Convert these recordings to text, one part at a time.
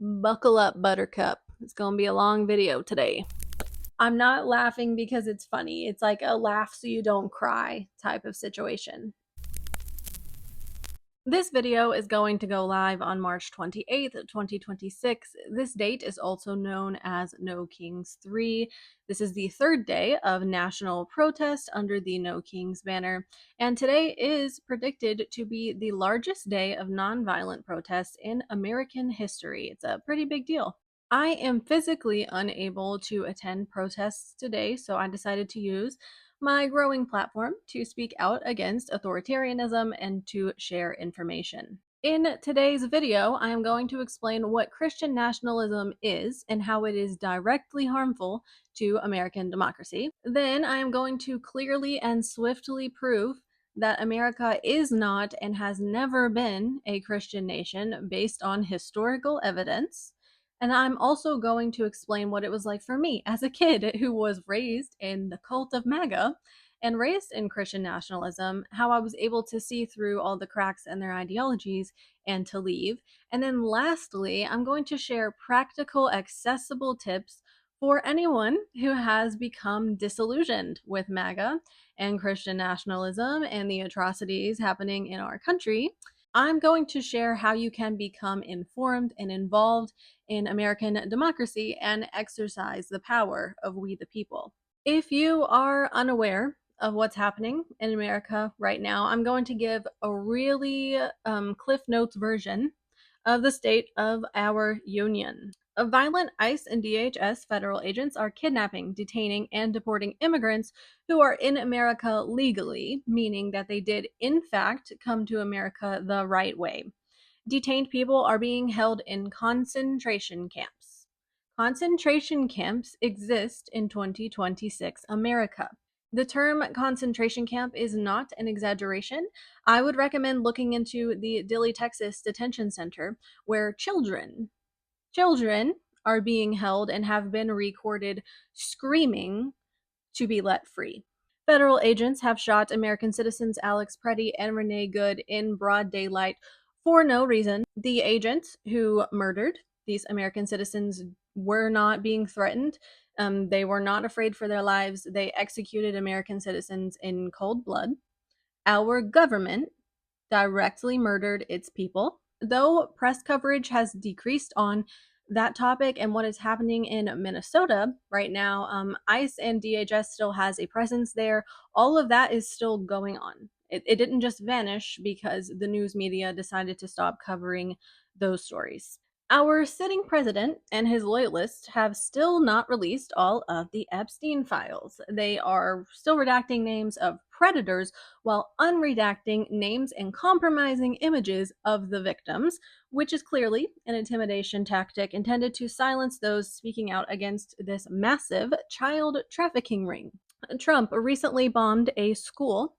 Buckle up, Buttercup. It's gonna be a long video today. I'm not laughing because it's funny. It's like a laugh so you don't cry type of situation. This video is going to go live on March 28th, 2026. This date is also known as No Kings 3. This is the third day of national protest under the No Kings banner, and today is predicted to be the largest day of nonviolent protests in American history. It's a pretty big deal. I am physically unable to attend protests today, so I decided to use my growing platform to speak out against authoritarianism and to share information. In today's video, I am going to explain what Christian nationalism is and how it is directly harmful to American democracy. Then I am going to clearly and swiftly prove that America is not and has never been a Christian nation based on historical evidence. And I'm also going to explain what it was like for me as a kid who was raised in the cult of MAGA and raised in Christian nationalism, how I was able to see through all the cracks in their ideologies and to leave. And then lastly, I'm going to share practical, accessible tips for anyone who has become disillusioned with MAGA and Christian nationalism and the atrocities happening in our country. I'm going to share how you can become informed and involved in American democracy and exercise the power of we the people. If you are unaware of what's happening in America right now, I'm going to give a really Cliff Notes version of the state of our union. Violent ICE and DHS federal agents are kidnapping, detaining, and deporting immigrants who are in America legally, meaning that they did, in fact, come to America the right way. Detained people are being held in concentration camps. Concentration camps exist in 2026 America. The term concentration camp is not an exaggeration. I would recommend looking into the Dilley, Texas detention center, where children are being held and have been recorded screaming to be let free. Federal agents have shot American citizens Alex Preddy and Renee Good in broad daylight for no reason. The agents who murdered these American citizens were not being threatened. They were not afraid for their lives. They executed American citizens in cold blood. Our government directly murdered its people. Though press coverage has decreased on that topic and what is happening in Minnesota right now, ICE and DHS still has a presence there. All of that is still going on. It didn't just vanish because the news media decided to stop covering those stories. Our sitting president and his loyalists have still not released all of the Epstein files. They are still redacting names of predators while unredacting names and compromising images of the victims, which is clearly an intimidation tactic intended to silence those speaking out against this massive child trafficking ring. Trump recently bombed a school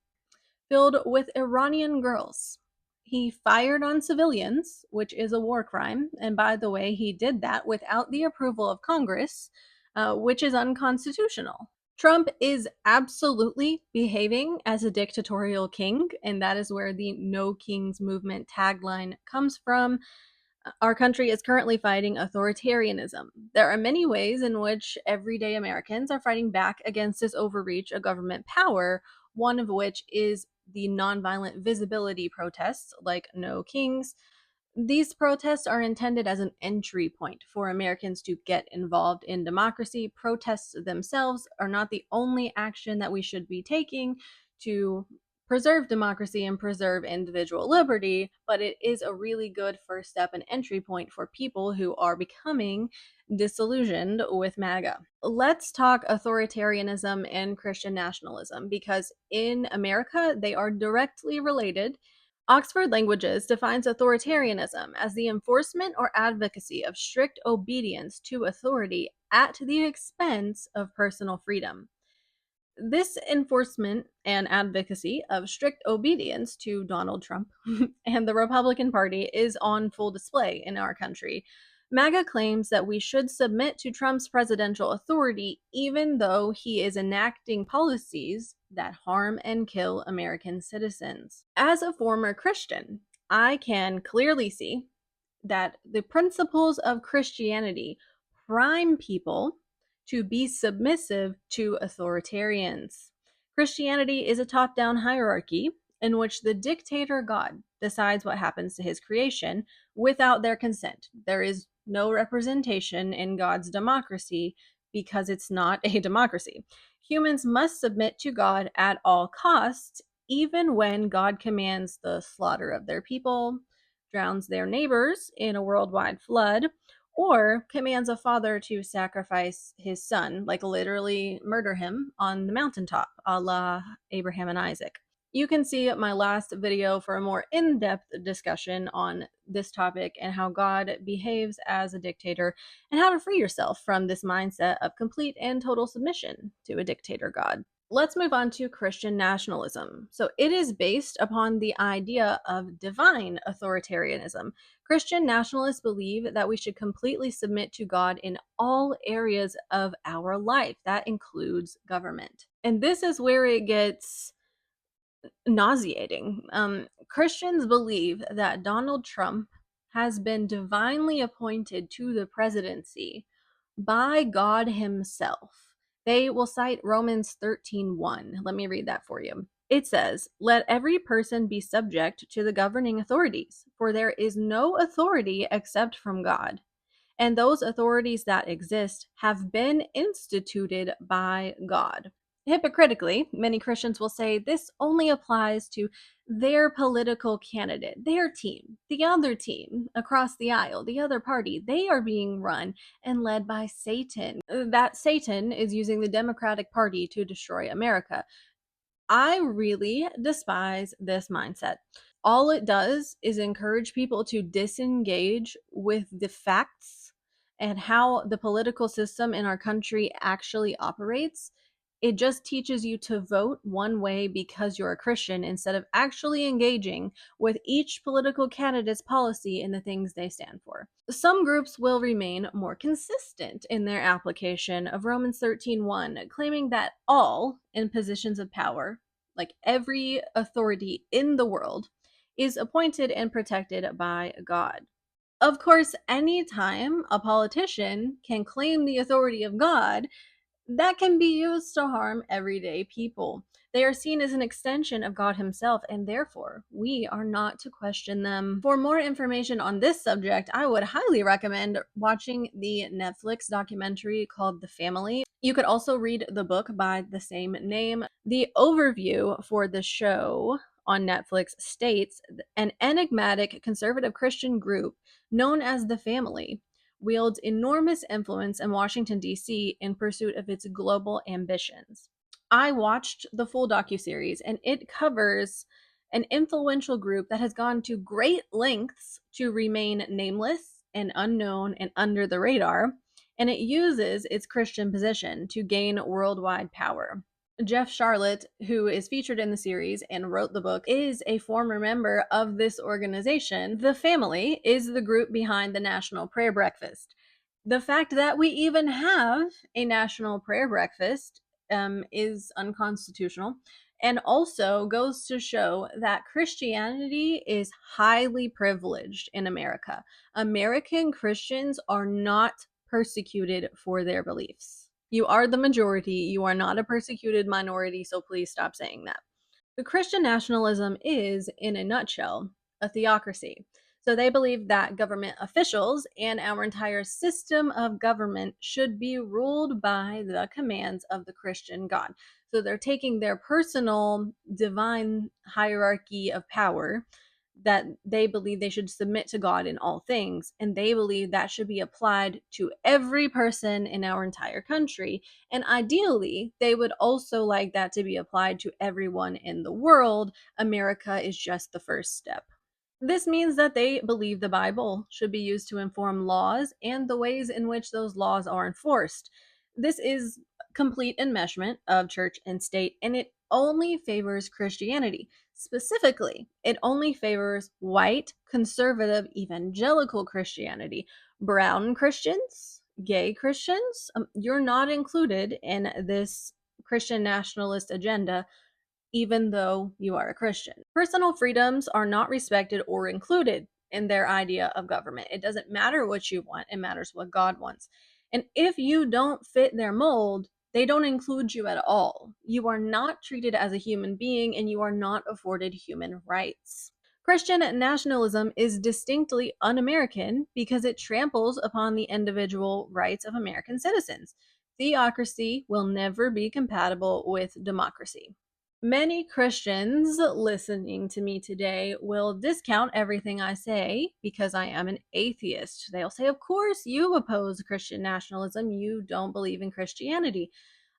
filled with Iranian girls. He fired on civilians, which is a war crime. And by the way, he did that without the approval of Congress, which is unconstitutional. Trump is absolutely behaving as a dictatorial king, and that is where the No Kings movement tagline comes from. Our country is currently fighting authoritarianism. There are many ways in which everyday Americans are fighting back against this overreach of government power, one of which is the nonviolent visibility protests like No Kings. These protests are intended as an entry point for Americans to get involved in democracy. Protests themselves are not the only action that we should be taking to preserve democracy and preserve individual liberty, but it is a really good first step and entry point for people who are becoming disillusioned with MAGA. Let's talk authoritarianism and Christian nationalism because in America they are directly related. Oxford Languages defines authoritarianism as the enforcement or advocacy of strict obedience to authority at the expense of personal freedom. This enforcement and advocacy of strict obedience to Donald Trump and the Republican Party is on full display in our country. MAGA claims that we should submit to Trump's presidential authority even though he is enacting policies that harm and kill American citizens. As a former Christian, I can clearly see that the principles of Christianity prime people to be submissive to authoritarians. Christianity is a top-down hierarchy in which the dictator God decides what happens to his creation without their consent. There is no representation in God's democracy because it's not a democracy. Humans must submit to God at all costs, even when God commands the slaughter of their people, drowns their neighbors in a worldwide flood, or commands a father to sacrifice his son, like literally murder him on the mountaintop, a la Abraham and Isaac. You can see my last video for a more in-depth discussion on this topic and how God behaves as a dictator and how to free yourself from this mindset of complete and total submission to a dictator God. Let's move on to Christian nationalism. So it is based upon the idea of divine authoritarianism. Christian nationalists believe that we should completely submit to God in all areas of our life. That includes government. And this is where it gets nauseating. Christians believe that Donald Trump has been divinely appointed to the presidency by God himself. They will cite Romans 13:1. Let me read that for you. It says, "Let every person be subject to the governing authorities, for there is no authority except from God, and those authorities that exist have been instituted by God." Hypocritically, many Christians will say this only applies to their political candidate, their team, the other team across the aisle, the other party. They are being run and led by Satan. That Satan is using the Democratic Party to destroy America. I really despise this mindset. All it does is encourage people to disengage with the facts and how the political system in our country actually operates. It just teaches you to vote one way because you're a Christian instead of actually engaging with each political candidate's policy and the things they stand for. Some groups will remain more consistent in their application of Romans 13:1, claiming that all in positions of power, like every authority in the world, is appointed and protected by God. Of course, anytime a politician can claim the authority of God, that can be used to harm everyday people. They are seen as an extension of God himself, and therefore, we are not to question them. For more information on this subject, I would highly recommend watching the Netflix documentary called The Family. You could also read the book by the same name. The overview for the show on Netflix states an enigmatic conservative Christian group known as The Family wields enormous influence in Washington, D.C. in pursuit of its global ambitions. I watched the full docuseries, and it covers an influential group that has gone to great lengths to remain nameless and unknown and under the radar, and it uses its Christian position to gain worldwide power. Jeff Charlotte, who is featured in the series and wrote the book, is a former member of this organization. The Family is the group behind the National Prayer Breakfast. The fact that we even have a National Prayer Breakfast is unconstitutional and also goes to show that Christianity is highly privileged in America. American Christians are not persecuted for their beliefs. You are the majority. You are not a persecuted minority, so please stop saying that. The Christian nationalism is, in a nutshell, a theocracy. So they believe that government officials and our entire system of government should be ruled by the commands of the Christian God. So they're taking their personal divine hierarchy of power that they believe they should submit to God in all things, and they believe that should be applied to every person in our entire country. And ideally, they would also like that to be applied to everyone in the world. America is just the first step. This means that they believe the Bible should be used to inform laws and the ways in which those laws are enforced. This is complete enmeshment of church and state, and it only favors Christianity. Specifically, it only favors white, conservative, evangelical Christianity. Brown Christians, gay Christians, you're not included in this Christian nationalist agenda, even though you are a Christian. Personal freedoms are not respected or included. in their idea of government. It doesn't matter what you want, it matters what God wants. And if you don't fit their mold, they don't include you at all. You are not treated as a human being, and you are not afforded human rights. Christian nationalism is distinctly un American because it tramples upon the individual rights of American citizens. Theocracy will never be compatible with democracy. Many Christians listening to me today will discount everything I say because I am an atheist. They'll say, of course, you oppose Christian nationalism. You don't believe in Christianity.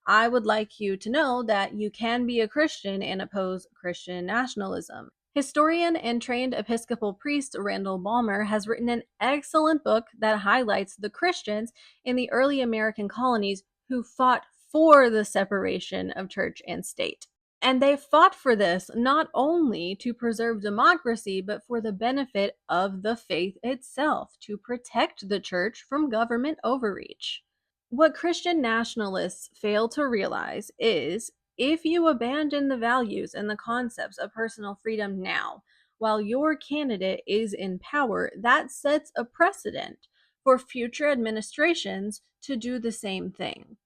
I would like you to know that you can be a Christian and oppose Christian nationalism. Historian and trained Episcopal priest Randall Balmer has written an excellent book that highlights the Christians in the early American colonies who fought for the separation of church and state. And they fought for this not only to preserve democracy, but for the benefit of the faith itself, to protect the church from government overreach. What Christian nationalists fail to realize is if you abandon the values and the concepts of personal freedom now, while your candidate is in power, that sets a precedent for future administrations to do the same thing.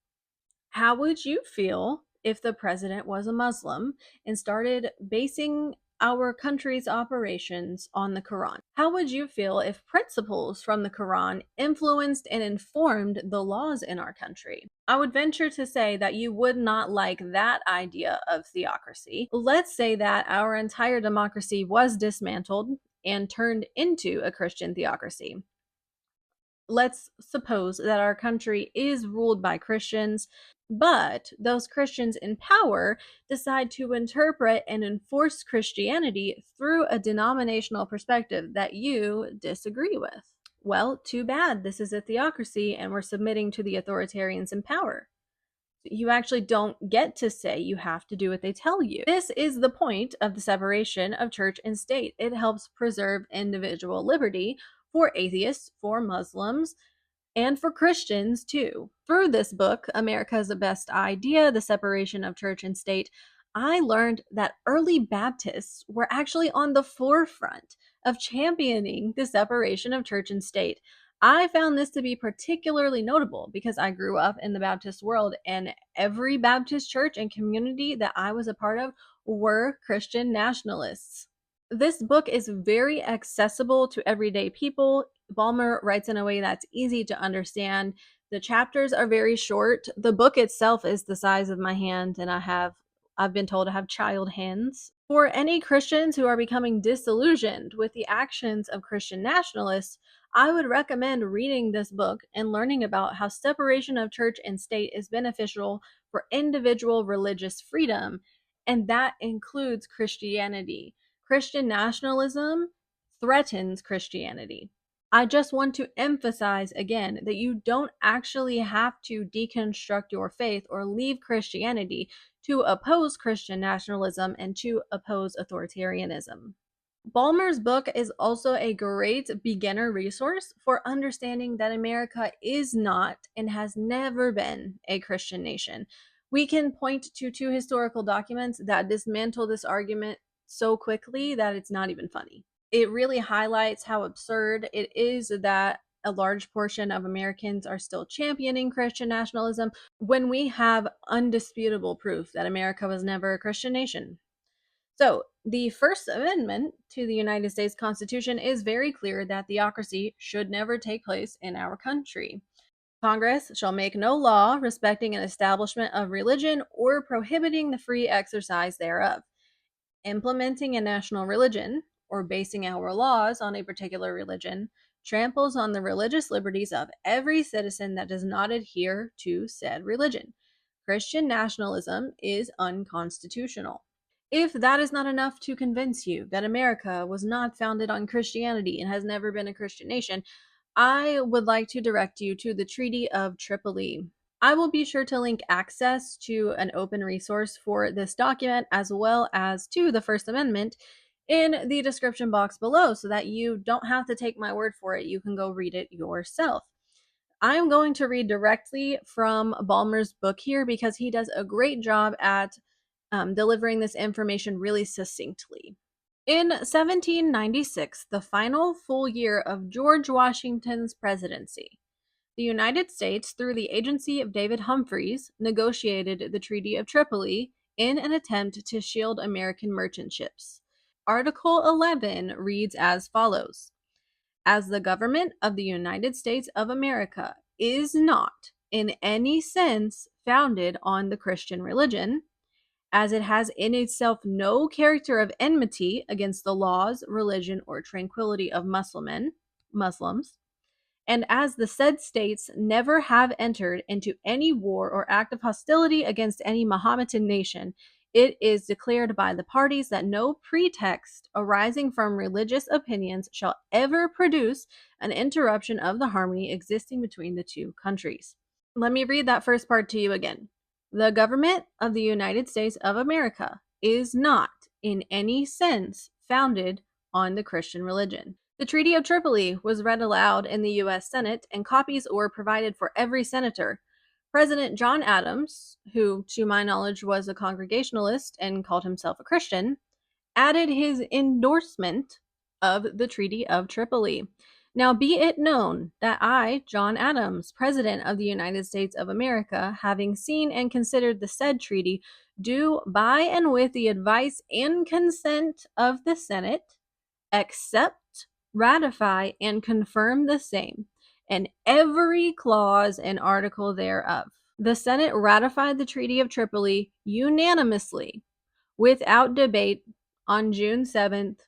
How would you feel if the president was a Muslim and started basing our country's operations on the Quran? How would you feel if principles from the Quran influenced and informed the laws in our country? I would venture to say that you would not like that idea of theocracy. Let's say that our entire democracy was dismantled and turned into a Christian theocracy. Let's suppose that our country is ruled by Christians, but those Christians in power decide to interpret and enforce Christianity through a denominational perspective that you disagree with. Well, too bad. This is a theocracy and we're submitting to the authoritarians in power. You actually don't get to say you have to do what they tell you. This is the point of the separation of church and state. It helps preserve individual liberty for atheists, for Muslims, and for Christians too. Through this book, America's Best Idea, The Separation of Church and State, I learned that early Baptists were actually on the forefront of championing the separation of church and state. I found this to be particularly notable because I grew up in the Baptist world, and every Baptist church and community that I was a part of were Christian nationalists. This book is very accessible to everyday people. Balmer writes in a way that's easy to understand. The chapters are very short. The book itself is the size of my hand, and I've been told to have child hands. For any Christians who are becoming disillusioned with the actions of Christian nationalists, I would recommend reading this book and learning about how separation of church and state is beneficial for individual religious freedom, and that includes Christianity. Christian nationalism threatens Christianity. I just want to emphasize again that you don't actually have to deconstruct your faith or leave Christianity to oppose Christian nationalism and to oppose authoritarianism. Balmer's book is also a great beginner resource for understanding that America is not and has never been a Christian nation. We can point to two historical documents that dismantle this argument so quickly that it's not even funny. It really highlights how absurd it is that a large portion of Americans are still championing Christian nationalism when we have undisputable proof that America was never a Christian nation. So, the First Amendment to the United States Constitution is very clear that theocracy should never take place in our country. Congress shall make no law respecting an establishment of religion or prohibiting the free exercise thereof. Implementing a national religion, or basing our laws on a particular religion, tramples on the religious liberties of every citizen that does not adhere to said religion. Christian nationalism is unconstitutional. If that is not enough to convince you that America was not founded on Christianity and has never been a Christian nation, I would like to direct you to the Treaty of Tripoli. I will be sure to link access to an open resource for this document as well as to the First Amendment in the description box below so that you don't have to take my word for it. You can go read it yourself. I'm going to read directly from Balmer's book here because he does a great job at delivering this information really succinctly. In 1796, the final full year of George Washington's presidency, the United States, through the agency of David Humphreys, negotiated the Treaty of Tripoli in an attempt to shield American merchant ships. Article 11 reads as follows: As the government of the United States of America is not, in any sense, founded on the Christian religion, as it has in itself no character of enmity against the laws, religion, or tranquility of Muslims, and as the said states never have entered into any war or act of hostility against any Mohammedan nation, it is declared by the parties that no pretext arising from religious opinions shall ever produce an interruption of the harmony existing between the two countries. Let me read that first part to you again. The government of the United States of America is not, in any sense, founded on the Christian religion. The Treaty of Tripoli was read aloud in the U.S. Senate, and copies were provided for every senator. President John Adams, who, to my knowledge, was a Congregationalist and called himself a Christian, added his endorsement of the Treaty of Tripoli. Now, be it known that I, John Adams, President of the United States of America, having seen and considered the said treaty, do, by and with the advice and consent of the Senate, accept, ratify, and confirm the same, and every clause and article thereof. The Senate ratified the Treaty of Tripoli unanimously, without debate, on June 7th,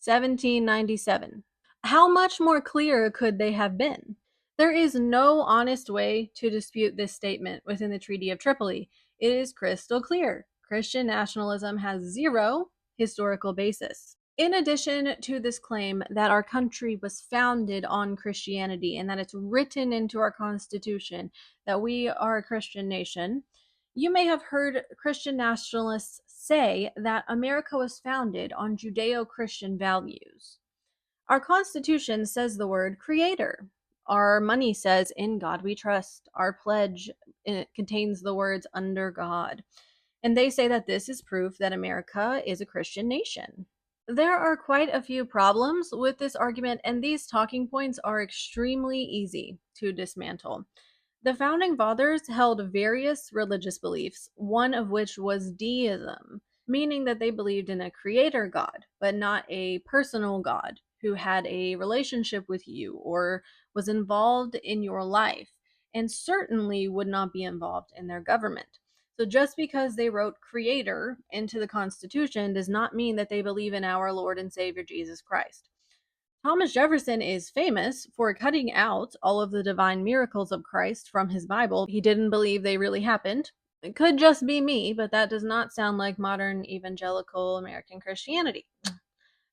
1797. How much more clear could they have been? There is no honest way to dispute this statement within the Treaty of Tripoli. It is crystal clear. Christian nationalism has zero historical basis. In addition to this claim that our country was founded on Christianity and that it's written into our Constitution that we are a Christian nation, you may have heard Christian nationalists say that America was founded on Judeo-Christian values. Our Constitution says the word creator. Our money says, in God we trust. Our pledge contains the words under God. And they say that this is proof that America is a Christian nation. There are quite a few problems with this argument, and these talking points are extremely easy to dismantle. The founding fathers held various religious beliefs, one of which was deism, meaning that they believed in a creator God, but not a personal God who had a relationship with you or was involved in your life, and certainly would not be involved in their government. So just because they wrote creator into the Constitution does not mean that they believe in our Lord and Savior Jesus Christ. Thomas Jefferson is famous for cutting out all of the divine miracles of Christ from his Bible. He didn't believe they really happened. It could just be me, but that does not sound like modern evangelical American Christianity.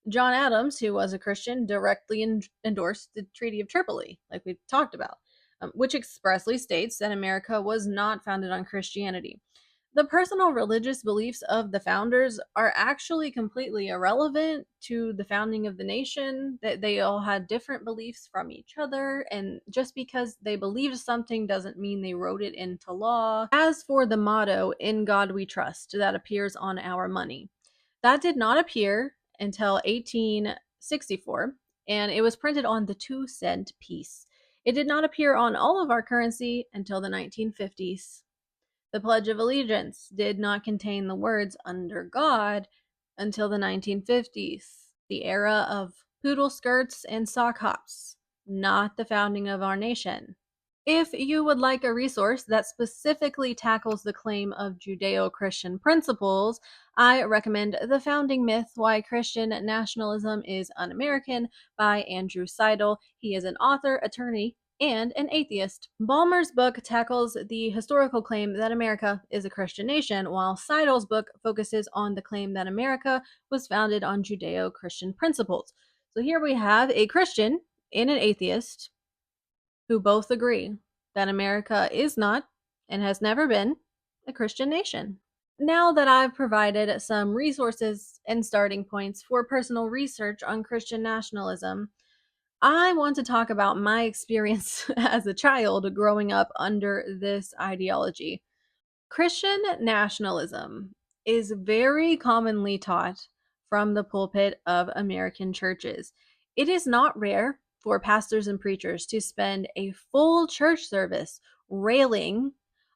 John Adams, who was a Christian, directly endorsed the Treaty of Tripoli, like we talked about, which expressly states that America was not founded on Christianity. The personal religious beliefs of the founders are actually completely irrelevant to the founding of the nation, that they all had different beliefs from each other, and just because they believed something doesn't mean they wrote it into law. As for the motto, "In God We Trust," that appears on our money, that did not appear until 1864, and it was printed on the 2-cent piece. It did not appear on all of our currency until the 1950s. The Pledge of Allegiance did not contain the words "under God" until the 1950s, the era of poodle skirts and sock hops, not the founding of our nation. If you would like a resource that specifically tackles the claim of Judeo-Christian principles, I recommend The Founding Myth: Why Christian Nationalism is Un-American by Andrew Seidel. He is an author, attorney, and an atheist. Balmer's book tackles the historical claim that America is a Christian nation, while Seidel's book focuses on the claim that America was founded on Judeo-Christian principles. So here we have a Christian and an atheist who both agree that America is not and has never been a Christian nation. Now that I've provided some resources and starting points for personal research on Christian nationalism, I want to talk about my experience as a child growing up under this ideology. Christian nationalism is very commonly taught from the pulpit of American churches. It is not rare for pastors and preachers to spend a full church service railing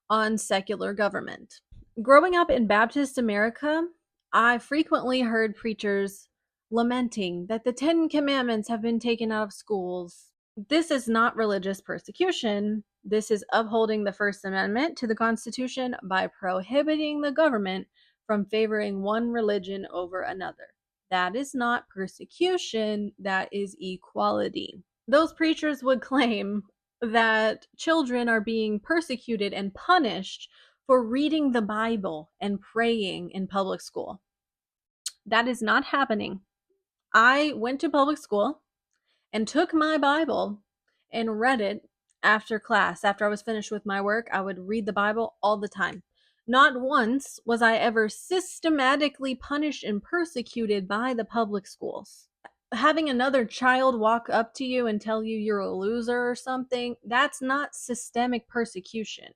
on secular government. Growing up in Baptist America, I frequently heard preachers lamenting that the Ten Commandments have been taken out of schools. This is not religious persecution. This is upholding the First Amendment to the Constitution by prohibiting the government from favoring one religion over another. That is not persecution, that is equality. Those preachers would claim that children are being persecuted and punished for reading the Bible and praying in public school. That is not happening. I went to public school and took my Bible and read it after class. After I was finished with my work, I would read the Bible all the time. Not once was I ever systematically punished and persecuted by the public schools. Having another child walk up to you and tell you you're a loser or something, that's not systemic persecution.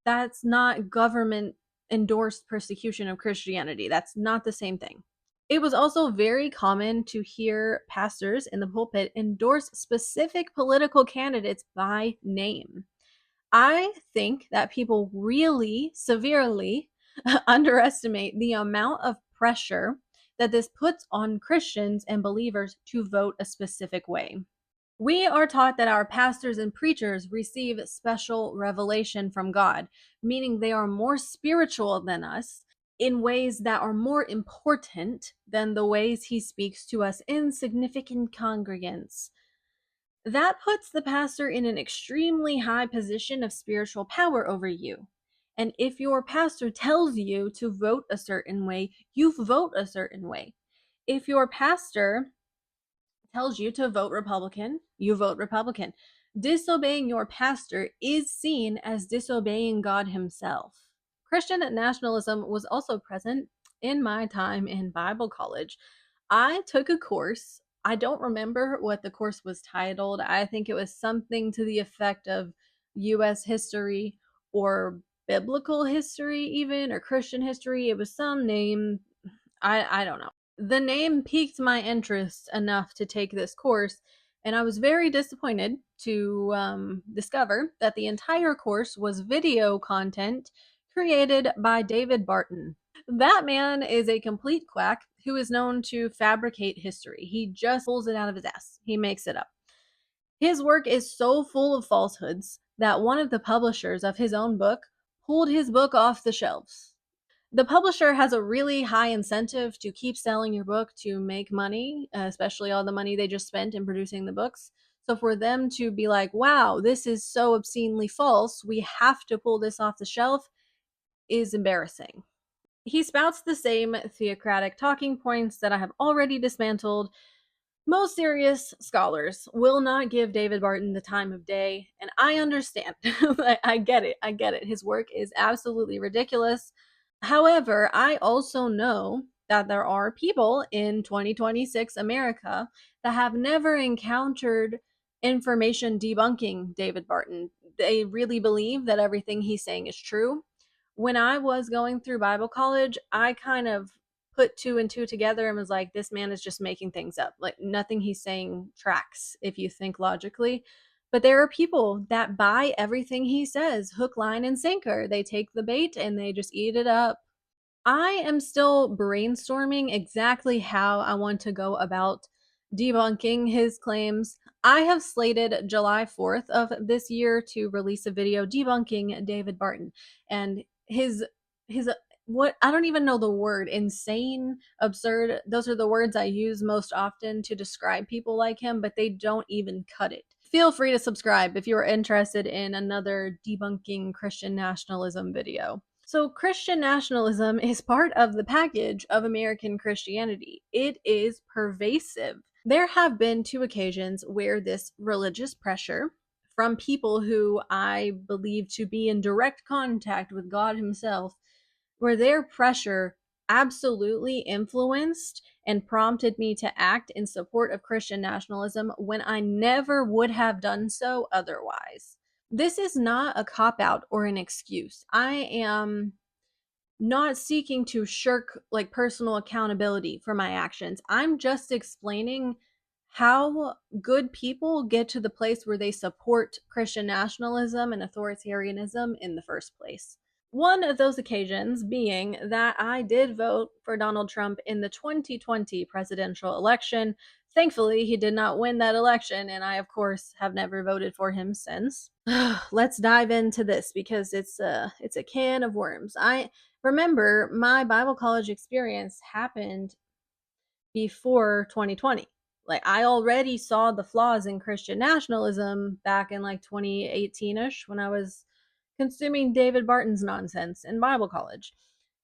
That's not government endorsed persecution of Christianity. That's not the same thing. It was also very common to hear pastors in the pulpit endorse specific political candidates by name. I think that people really severely underestimate the amount of pressure that this puts on Christians and believers to vote a specific way. We are taught that our pastors and preachers receive special revelation from God, meaning they are more spiritual than us in ways that are more important than the ways He speaks to us insignificant congregants. That puts the pastor in an extremely high position of spiritual power over you. And if your pastor tells you to vote a certain way, you vote a certain way. If your pastor tells you to vote Republican, you vote Republican. Disobeying your pastor is seen as disobeying God Himself. Christian nationalism was also present in my time in Bible college. I took a course. I don't remember what the course was titled. I think it was something to the effect of US history or biblical history, even, or Christian history. It was some name. I don't know. The name piqued my interest enough to take this course, and I was very disappointed to discover that the entire course was video content created by David Barton. That man is a complete quack who is known to fabricate history. He just pulls it out of his ass. He makes it up. His work is so full of falsehoods that one of the publishers of his own book pulled his book off the shelves. The publisher has a really high incentive to keep selling your book to make money, especially all the money they just spent in producing the books. So for them to be like, wow, this is so obscenely false, we have to pull this off the shelf, is embarrassing. He spouts the same theocratic talking points that I have already dismantled. Most serious scholars will not give David Barton the time of day, and I understand. I get it. I get it. His work is absolutely ridiculous. However, I also know that there are people in 2026 America that have never encountered information debunking David Barton. They really believe that everything he's saying is true. When I was going through Bible college, I kind of put two and two together and was like, this man is just making things up. Like, nothing he's saying tracks if you think logically. But there are people that buy everything he says, hook, line, and sinker. They take the bait and they just eat it up. I am still brainstorming exactly how I want to go about debunking his claims. I have slated July 4th of this year to release a video debunking David Barton and his what I don't even know the word, insane, absurd. Those are the words I use most often to describe people like him, but they don't even cut it. Feel free to subscribe if you are interested in another debunking Christian nationalism video. So, Christian nationalism is part of the package of American Christianity. It is pervasive. There have been two occasions where this religious pressure from people who I believe to be in direct contact with God Himself, where their pressure absolutely influenced and prompted me to act in support of Christian nationalism when I never would have done so otherwise. This is not a cop out or an excuse. I am not seeking to shirk like personal accountability for my actions. I'm just explaining how good people get to the place where they support Christian nationalism and authoritarianism in the first place. One of those occasions being that I did vote for Donald Trump in the 2020 presidential election. Thankfully, he did not win that election, and I, of course, have never voted for him since. Let's dive into this because it's a can of worms. I remember my Bible college experience happened before 2020. Like, I already saw the flaws in Christian nationalism back in like 2018ish when I was consuming David Barton's nonsense in Bible college.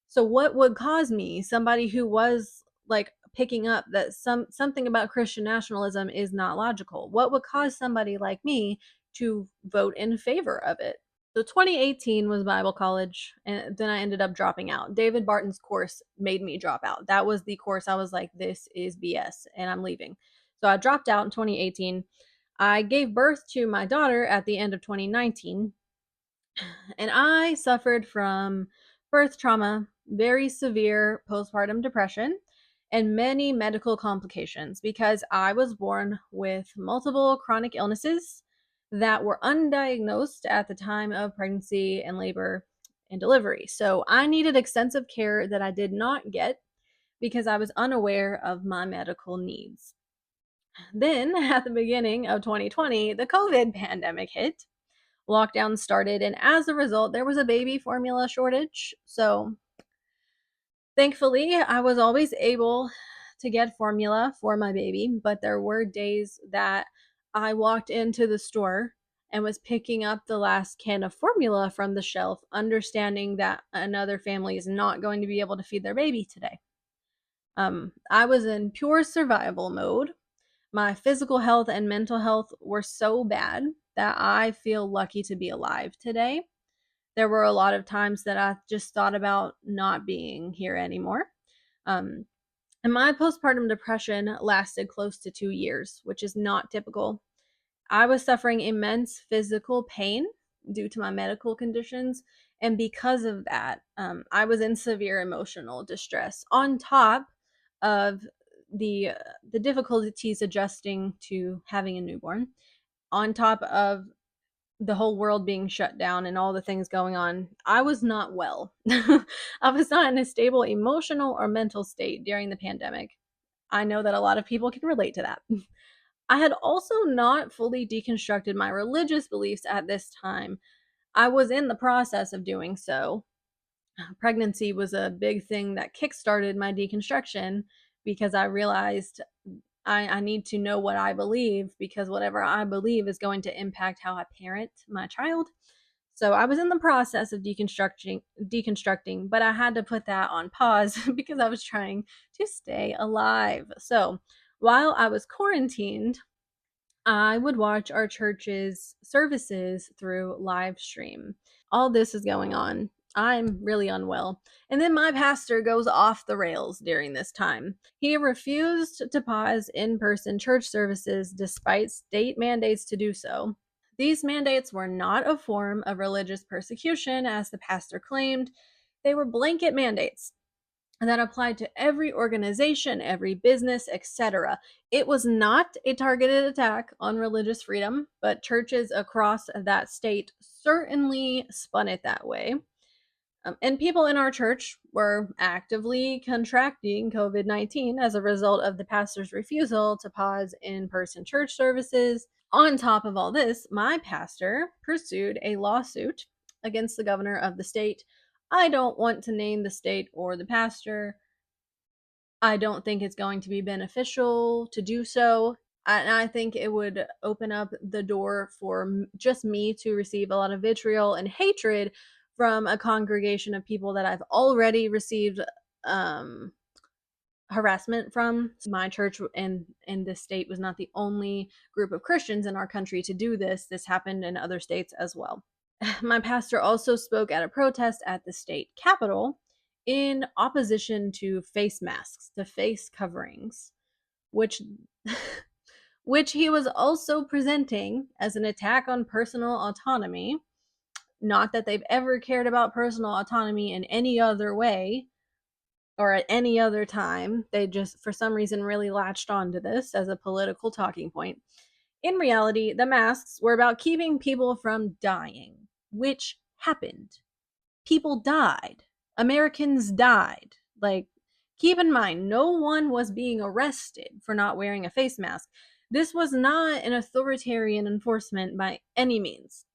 So what would cause me, somebody who was like picking up that something about Christian nationalism is not logical, what would cause somebody like me to vote in favor of it? So 2018 was Bible college, and then I ended up dropping out. David Barton's course made me drop out. That was the course I was like, this is BS, and I'm leaving. So I dropped out in 2018. I gave birth to my daughter at the end of 2019, and I suffered from birth trauma, very severe postpartum depression, and many medical complications because I was born with multiple chronic illnesses that were undiagnosed at the time of pregnancy and labor and delivery. So I needed extensive care that I did not get because I was unaware of my medical needs. Then, at the beginning of 2020, the COVID pandemic hit, lockdown started, and as a result, there was a baby formula shortage. So thankfully, I was always able to get formula for my baby, but there were days that I walked into the store and was picking up the last can of formula from the shelf, understanding that another family is not going to be able to feed their baby today. I was in pure survival mode. My physical health and mental health were so bad that I feel lucky to be alive today. There were a lot of times that I just thought about not being here anymore. Um, and my postpartum depression lasted close to 2 years, which is not typical. I was suffering immense physical pain due to my medical conditions. And because of that, I was in severe emotional distress on top of the the difficulties adjusting to having a newborn, on top of the whole world being shut down and all the things going on. I was not well. I was not in a stable emotional or mental state during the pandemic. I know that a lot of people can relate to that. I had also not fully deconstructed my religious beliefs at this time. I was in the process of doing so. Pregnancy was a big thing that kickstarted my deconstruction because I realized I need to know what I believe because whatever I believe is going to impact how I parent my child. So I was in the process of deconstructing, but I had to put that on pause because I was trying to stay alive. So while I was quarantined, I would watch our church's services through live stream. All this is going on. I'm really unwell. And then my pastor goes off the rails during this time. He refused to pause in person church services despite state mandates to do so. These mandates were not a form of religious persecution, as the pastor claimed. They were blanket mandates that applied to every organization, every business, etc. It was not a targeted attack on religious freedom, but churches across that state certainly spun it that way. And people in our church were actively contracting COVID 19 as a result of the pastor's refusal to pause in person church services. On top of all this, my pastor pursued a lawsuit against the governor of the state. I don't want to name the state or the pastor. I don't think it's going to be beneficial to do so. And I think it would open up the door for just me to receive a lot of vitriol and hatred from a congregation of people that I've already received harassment from. My church and this state was not the only group of Christians in our country to do this. This happened in other states as well. My pastor also spoke at a protest at the state capitol in opposition to face masks, to face coverings, which which he was also presenting as an attack on personal autonomy. Not that they've ever cared about personal autonomy in any other way or at any other time. They just, for some reason, really latched onto this as a political talking point. In reality, the masks were about keeping people from dying, which happened. People died. Americans died. Like, keep in mind, no one was being arrested for not wearing a face mask. This was not an authoritarian enforcement by any means.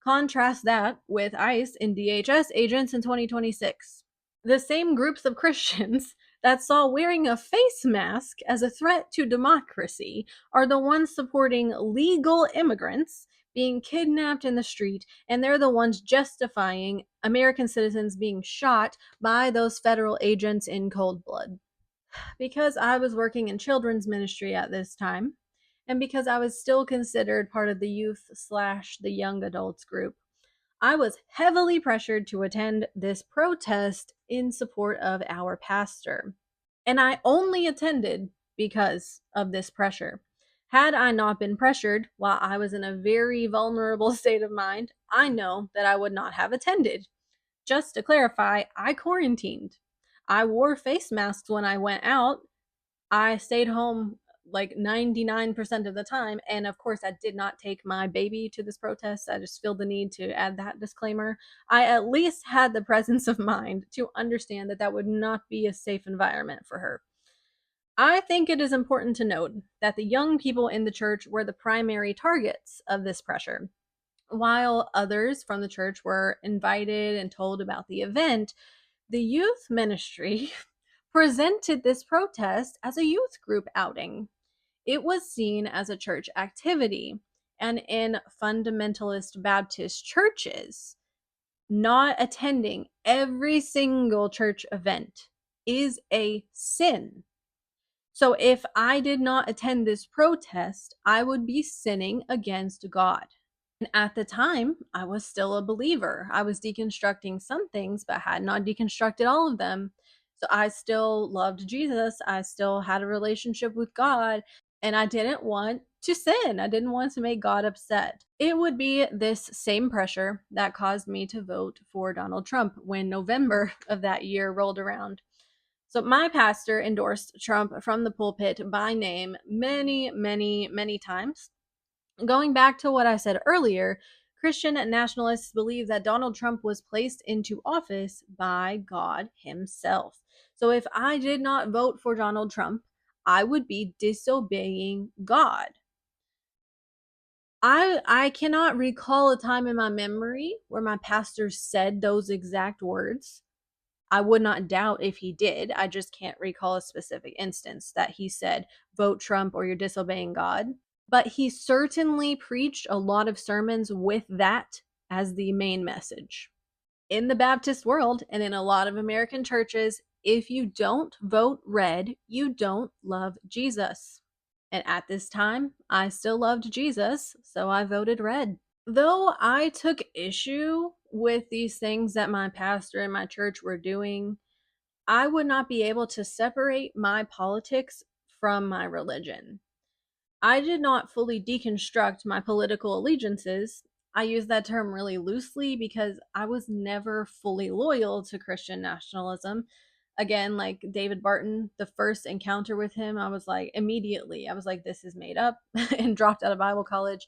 Contrast that with ICE and DHS agents in 2026. The same groups of Christians that saw wearing a face mask as a threat to democracy are the ones supporting legal immigrants being kidnapped in the street, and they're the ones justifying American citizens being shot by those federal agents in cold blood. Because I was working in children's ministry at this time, and because I was still considered part of the youth slash the young adults group, I was heavily pressured to attend this protest in support of our pastor. And I only attended because of this pressure. Had I not been pressured while I was in a very vulnerable state of mind, I know that I would not have attended. Just to clarify, I quarantined. I wore face masks when I went out. I stayed home like 99% of the time. And of course, I did not take my baby to this protest. I just feel the need to add that disclaimer. I at least had the presence of mind to understand that that would not be a safe environment for her. I think it is important to note that the young people in the church were the primary targets of this pressure. While others from the church were invited and told about the event, the youth ministry presented this protest as a youth group outing. It was seen as a church activity, and in fundamentalist Baptist churches, not attending every single church event is a sin. So if I did not attend this protest, I would be sinning against God. And at the time, I was still a believer. I was deconstructing some things, but had not deconstructed all of them. So I still loved Jesus. I still had a relationship with God, and I didn't want to sin. I didn't want to make God upset. It would be this same pressure that caused me to vote for Donald Trump when November of that year rolled around. So my pastor endorsed Trump from the pulpit by name many, many, many times. Going back to what I said earlier, Christian nationalists believe that Donald Trump was placed into office by God himself. So if I did not vote for Donald Trump, I would be disobeying God. I cannot recall a time in my memory where my pastor said those exact words. I would not doubt if he did. I just can't recall a specific instance that he said, vote Trump or you're disobeying God. But he certainly preached a lot of sermons with that as the main message. In the Baptist world and in a lot of American churches, if you don't vote red, you don't love Jesus. And at this time, I still loved Jesus, so I voted red. Though I took issue with these things that my pastor and my church were doing, I would not be able to separate my politics from my religion. I did not fully deconstruct my political allegiances. I use that term really loosely because I was never fully loyal to Christian nationalism. Again, like David Barton, the first encounter with him, I was like, immediately, I was like, this is made up and dropped out of Bible college.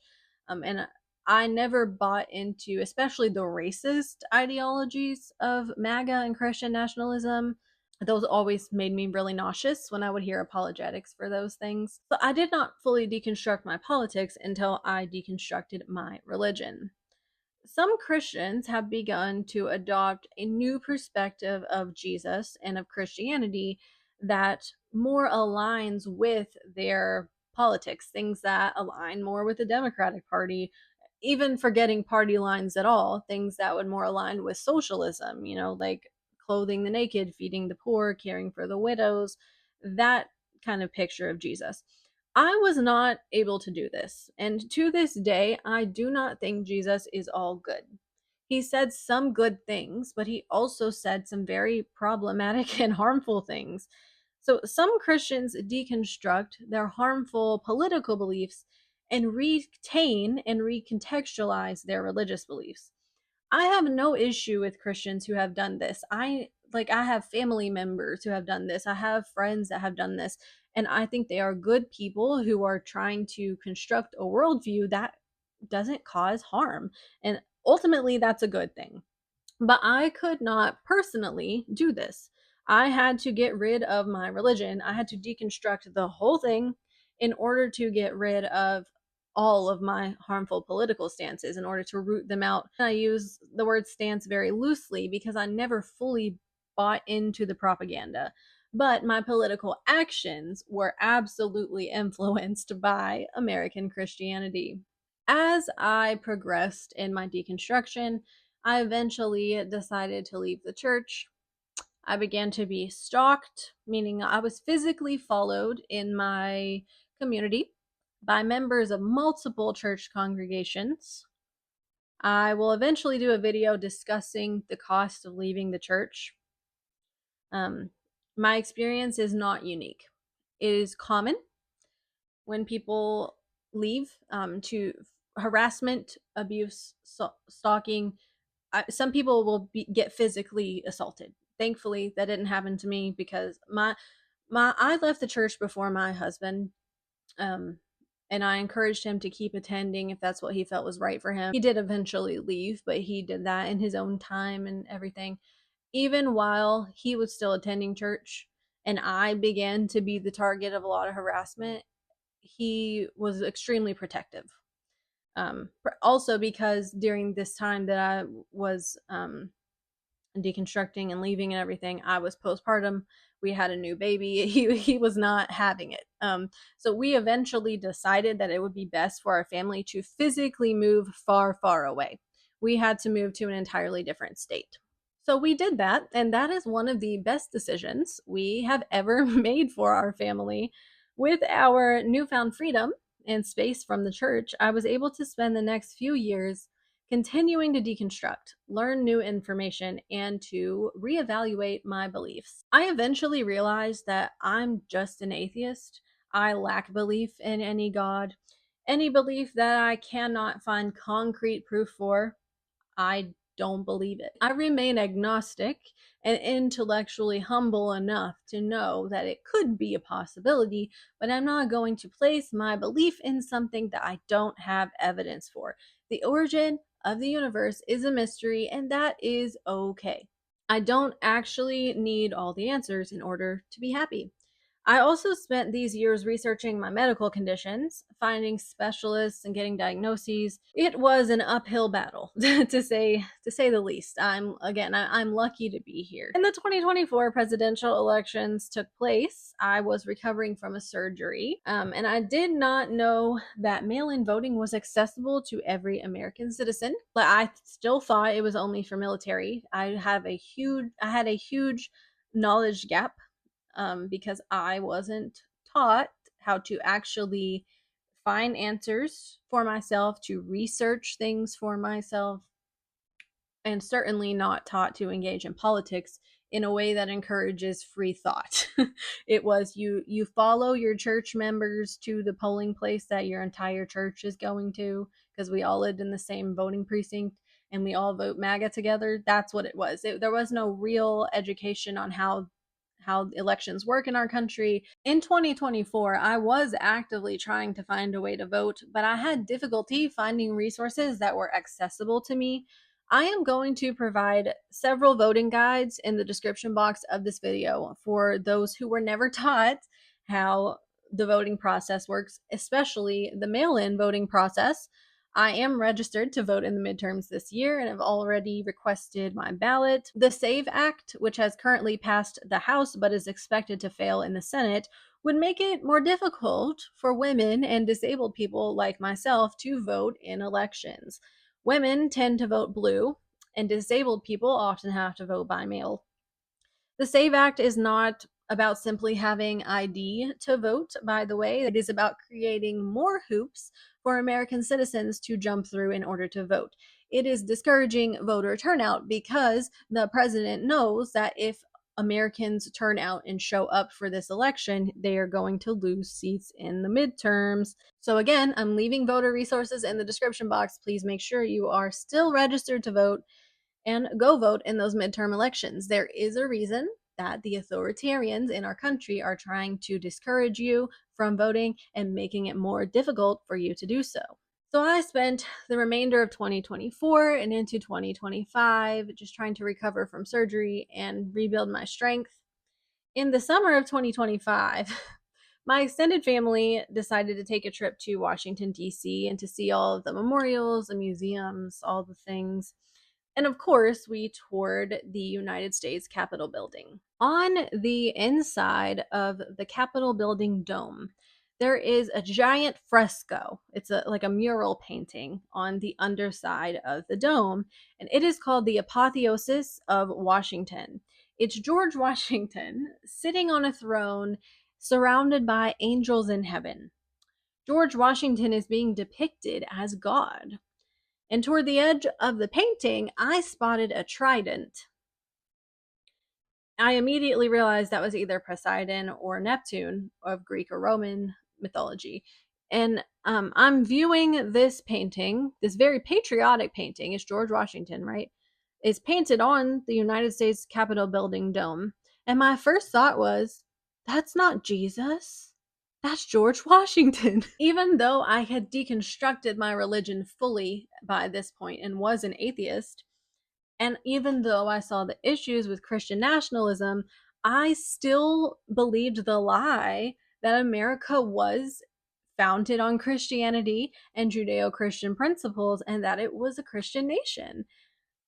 And I never bought into, especially the racist ideologies of MAGA and Christian nationalism. Those always made me really nauseous when I would hear apologetics for those things. So I did not fully deconstruct my politics until I deconstructed my religion. Some Christians have begun to adopt a new perspective of Jesus and of Christianity that more aligns with their politics, things that align more with the Democratic Party, even forgetting party lines at all, things that would more align with socialism, like clothing the naked, feeding the poor, caring for the widows, that kind of picture of Jesus. I was not able to do this. And to this day, I do not think Jesus is all good. He said some good things, but he also said some very problematic and harmful things. So some Christians deconstruct their harmful political beliefs and retain and recontextualize their religious beliefs. I have no issue with Christians who have done this. I have family members who have done this. I have friends that have done this. And I think they are good people who are trying to construct a worldview that doesn't cause harm. And ultimately, that's a good thing. But I could not personally do this. I had to get rid of my religion. I had to deconstruct the whole thing in order to get rid of all of my harmful political stances, in order to root them out. I use the word stance very loosely because I never fully bought into the propaganda. But my political actions were absolutely influenced by American Christianity. As I progressed in my deconstruction, I eventually decided to leave the church. I began to be stalked, meaning I was physically followed in my community by members of multiple church congregations. I will eventually do a video discussing the cost of leaving the church. My experience is not unique. It is common when people leave to harassment, abuse, stalking. Some people will get physically assaulted. Thankfully, that didn't happen to me because I left the church before my husband, um, and I encouraged him to keep attending if that's what he felt was right for him. He did eventually leave, but he did that in his own time and everything. Even while he was still attending church, and I began to be the target of a lot of harassment, he was extremely protective. Also because during this time that I was deconstructing and leaving and everything, I was postpartum. We had a new baby. He was not having it. So we eventually decided that it would be best for our family to physically move far, far away. We had to move to an entirely different state. So we did that, and that is one of the best decisions we have ever made for our family. With our newfound freedom and space from the church, I was able to spend the next few years continuing to deconstruct, learn new information, and to reevaluate my beliefs. I eventually realized that I'm just an atheist. I lack belief in any God. Any belief that I cannot find concrete proof for, I don't believe it. I remain agnostic and intellectually humble enough to know that it could be a possibility, but I'm not going to place my belief in something that I don't have evidence for. The origin of the universe is a mystery, and that is okay. I don't actually need all the answers in order to be happy. I also spent these years researching my medical conditions, finding specialists and getting diagnoses. It was an uphill battle, to say the least. I'm lucky to be here. When the 2024 presidential elections took place, I was recovering from a surgery, and I did not know that mail-in voting was accessible to every American citizen. But I still thought it was only for military. I had a huge knowledge gap because I wasn't taught how to actually find answers for myself, to research things for myself, and certainly not taught to engage in politics in a way that encourages free thought. It was you follow your church members to the polling place that your entire church is going to, because we all lived in the same voting precinct and we all vote MAGA together. That's what it was. There was no real education on how elections work in our country. In 2024, I was actively trying to find a way to vote, but I had difficulty finding resources that were accessible to me. I am going to provide several voting guides in the description box of this video for those who were never taught how the voting process works, especially the mail-in voting process. I am registered to vote in the midterms this year and have already requested my ballot. The SAVE Act, which has currently passed the House but is expected to fail in the Senate, would make it more difficult for women and disabled people like myself to vote in elections. Women tend to vote blue, and disabled people often have to vote by mail. The SAVE Act is not about simply having ID to vote, by the way. It is about creating more hoops for American citizens to jump through in order to vote. It is discouraging voter turnout because the president knows that if Americans turn out and show up for this election, they are going to lose seats in the midterms. So again, I'm leaving voter resources in the description box. Please make sure you are still registered to vote and go vote in those midterm elections. There is a reason that the authoritarians in our country are trying to discourage you from voting and making it more difficult for you to do so. So I spent the remainder of 2024 and into 2025 just trying to recover from surgery and rebuild my strength. In the summer of 2025, my extended family decided to take a trip to Washington, D.C., and to see all of the memorials, the museums, all the things. And of course, we toured the United States Capitol building. On the inside of the Capitol building dome, there is a giant fresco. It's like a mural painting on the underside of the dome, and it is called the Apotheosis of Washington. It's George Washington sitting on a throne surrounded by angels in heaven. George Washington is being depicted as God. And toward the edge of the painting, I spotted a trident. I immediately realized that was either Poseidon or Neptune of Greek or Roman mythology. And I'm viewing this painting, this very patriotic painting. It's George Washington, right? It's painted on the United States Capitol building dome. And my first thought was, that's not Jesus. That's George Washington. Even though I had deconstructed my religion fully by this point and was an atheist, and even though I saw the issues with Christian nationalism, I still believed the lie that America was founded on Christianity and Judeo-Christian principles and that it was a Christian nation.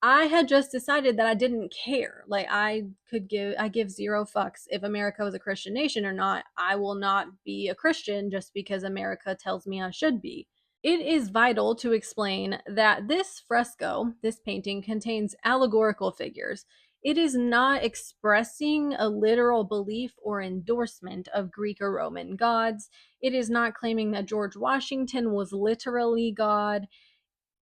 I had just decided that I didn't care. Like I give zero fucks if America was a Christian nation or not. I will not be a Christian just because America tells me I should be. It is vital to explain that this fresco, this painting, contains allegorical figures. It is not expressing a literal belief or endorsement of Greek or Roman gods. It is not claiming that George Washington was literally God.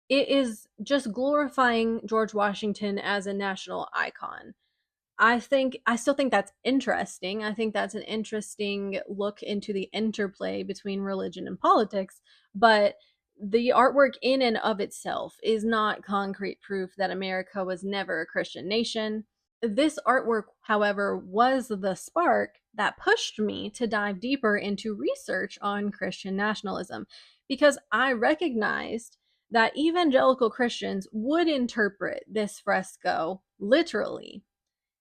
It is just glorifying George Washington as a national icon. I still think that's interesting. I think that's an interesting look into the interplay between religion and politics, but the artwork in and of itself is not concrete proof that America was never a Christian nation. This artwork, however, was the spark that pushed me to dive deeper into research on Christian nationalism because I recognized that evangelical Christians would interpret this fresco literally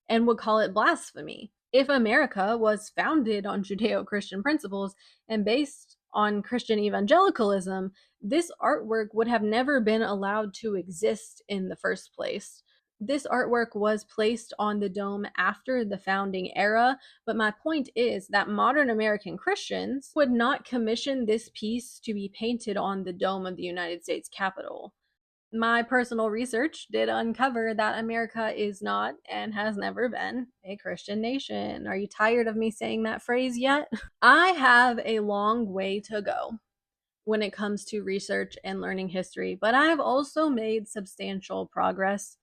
and would call it blasphemy. If America was founded on Judeo Christian principles and based on Christian evangelicalism, this artwork would have never been allowed to exist in the first place. This artwork was placed on the dome after the founding era, but my point is that modern American Christians would not commission this piece to be painted on the dome of the United States Capitol. My personal research did uncover that America is not and has never been a Christian nation. Are you tired of me saying that phrase yet? I have a long way to go when it comes to research and learning history, but I've also made substantial progress.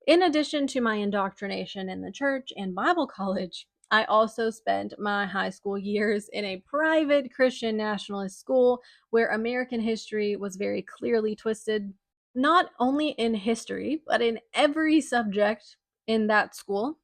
In addition to my indoctrination in the church and Bible college, I also spent my high school years in a private Christian nationalist school where American history was very clearly twisted, not only in history, but in every subject in that school.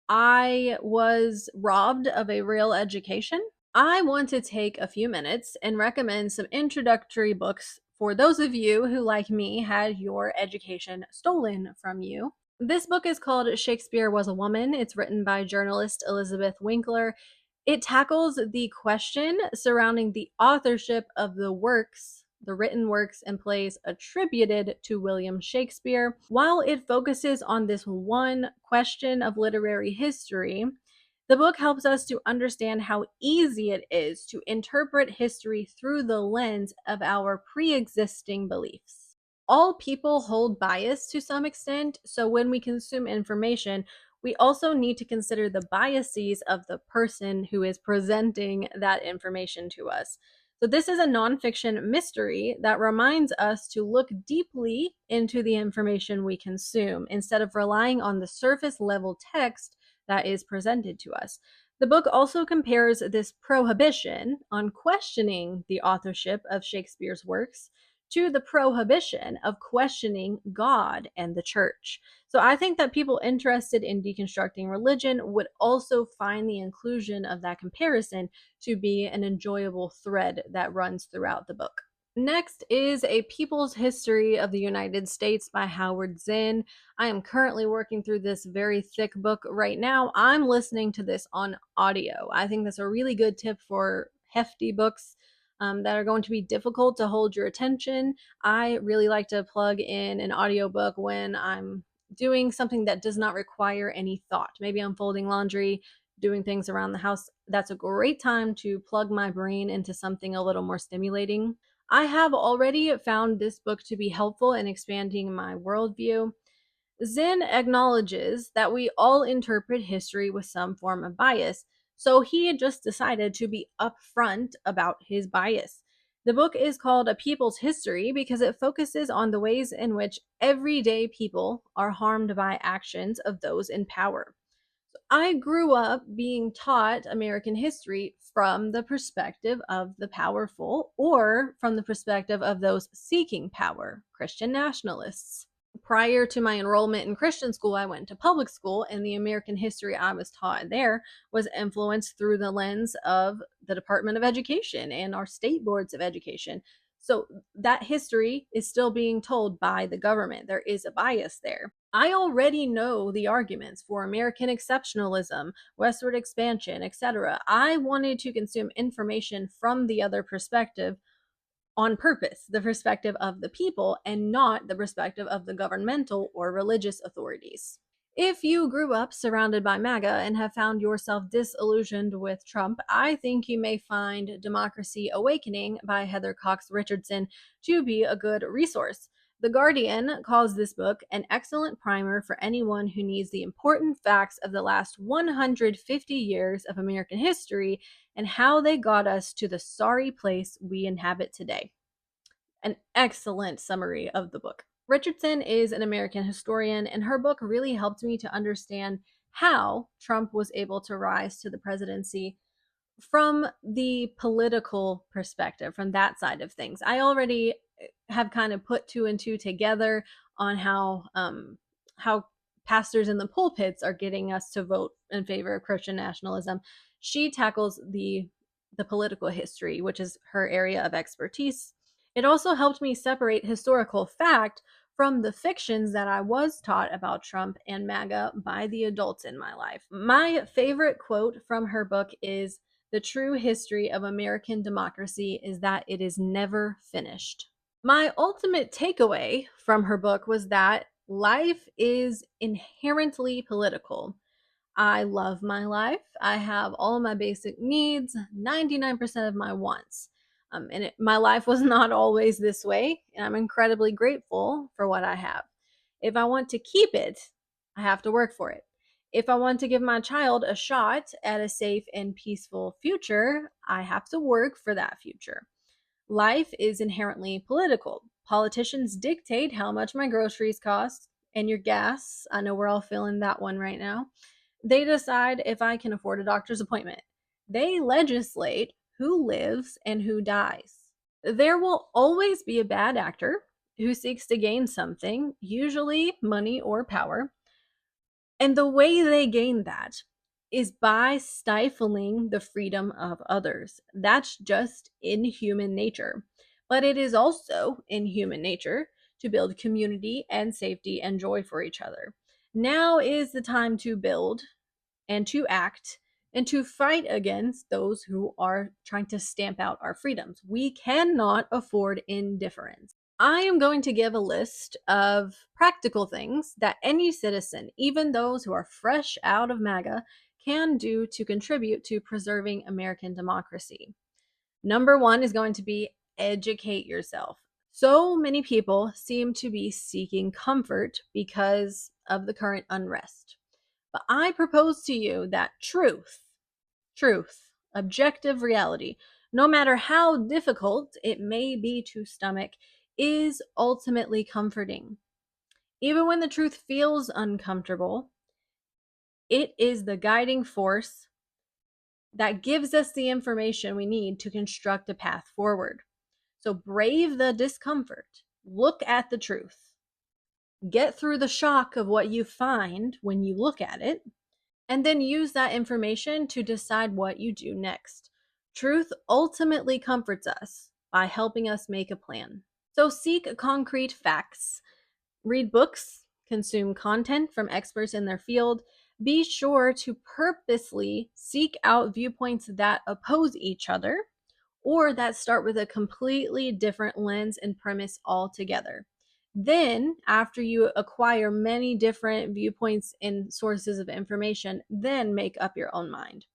I was robbed of a real education. I want to take a few minutes and recommend some introductory books for those of you who, like me, had your education stolen from you. This book is called Shakespeare Was a Woman. It's written by journalist Elizabeth Winkler. It tackles the question surrounding the authorship of the works, the written works and plays attributed to William Shakespeare. While it focuses on this one question of literary history, the book helps us to understand how easy it is to interpret history through the lens of our pre-existing beliefs. All people hold bias to some extent, so when we consume information, we also need to consider the biases of the person who is presenting that information to us. So this is a nonfiction mystery that reminds us to look deeply into the information we consume instead of relying on the surface level text that is presented to us. The book also compares this prohibition on questioning the authorship of Shakespeare's works to the prohibition of questioning God and the church. So I think that people interested in deconstructing religion would also find the inclusion of that comparison to be an enjoyable thread that runs throughout the book. Next is A People's History of the United States by Howard Zinn. I am currently working through this very thick book right now. I'm listening to this on audio. I think that's a really good tip for hefty books that are going to be difficult to hold your attention. I really like to plug in an audiobook when I'm doing something that does not require any thought. Maybe I'm folding laundry, doing things around the house. That's a great time to plug my brain into something a little more stimulating. I have already found this book to be helpful in expanding my worldview. Zinn acknowledges that we all interpret history with some form of bias, so he had just decided to be upfront about his bias. The book is called A People's History because it focuses on the ways in which everyday people are harmed by actions of those in power. I grew up being taught American history from the perspective of the powerful or from the perspective of those seeking power, Christian nationalists. Prior to my enrollment in Christian school, I went to public school, and the American history I was taught there was influenced through the lens of the Department of Education and our state boards of education. So that history is still being told by the government. There is a bias there. I already know the arguments for American exceptionalism, westward expansion, etc. I wanted to consume information from the other perspective on purpose, the perspective of the people and not the perspective of the governmental or religious authorities. If you grew up surrounded by MAGA and have found yourself disillusioned with Trump, I think you may find Democracy Awakening by Heather Cox Richardson to be a good resource. The Guardian calls this book an excellent primer for anyone who needs the important facts of the last 150 years of American history and how they got us to the sorry place we inhabit today. An excellent summary of the book. Richardson is an American historian, and her book really helped me to understand how Trump was able to rise to the presidency from the political perspective, from that side of things. I already have kind of put two and two together on how pastors in the pulpits are getting us to vote in favor of Christian nationalism. She tackles the political history, which is her area of expertise. It also helped me separate historical fact from the fictions that I was taught about Trump and MAGA by the adults in my life. My favorite quote from her book is, "The true history of American democracy is that it is never finished." My ultimate takeaway from her book was that life is inherently political. I love my life. I have all my basic needs, 99% of my wants. My life was not always this way, and I'm incredibly grateful for what I have. If I want to keep it, I have to work for it. If I want to give my child a shot at a safe and peaceful future, I have to work for that future. Life is inherently political. Politicians dictate how much my groceries cost and your gas. I know we're all feeling that one right now. They decide if I can afford a doctor's appointment. They legislate who lives and who dies. There will always be a bad actor who seeks to gain something, usually money or power. And the way they gain that is by stifling the freedom of others. That's just in human nature. But it is also in human nature to build community and safety and joy for each other. Now is the time to build and to act and to fight against those who are trying to stamp out our freedoms. We cannot afford indifference. I am going to give a list of practical things that any citizen, even those who are fresh out of MAGA, can do to contribute to preserving American democracy. Number one is going to be educate yourself. So many people seem to be seeking comfort because of the current unrest. But I propose to you that truth, objective reality, no matter how difficult it may be to stomach, is ultimately comforting. Even when the truth feels uncomfortable, It is the guiding force that gives us the information we need to construct a path forward. So brave the discomfort, look at the truth, get through the shock of what you find when you look at it, and then use that information to decide what you do next. Truth ultimately comforts us by helping us make a plan. So seek concrete facts, read books, consume content from experts in their field. Be sure to purposely seek out viewpoints that oppose each other or that start with a completely different lens and premise altogether. Then, after you acquire many different viewpoints and sources of information, then make up your own mind.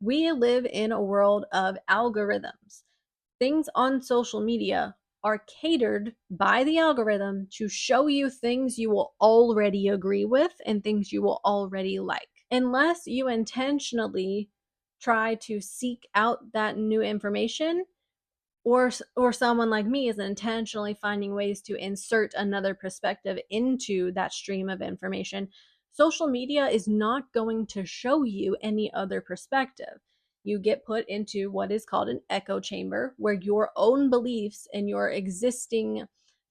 We live in a world of algorithms. Things on social media are catered by the algorithm to show you things you will already agree with and things you will already like. Unless you intentionally try to seek out that new information, or someone like me is intentionally finding ways to insert another perspective into that stream of information, social media is not going to show you any other perspective. You get put into what is called an echo chamber, where your own beliefs and your existing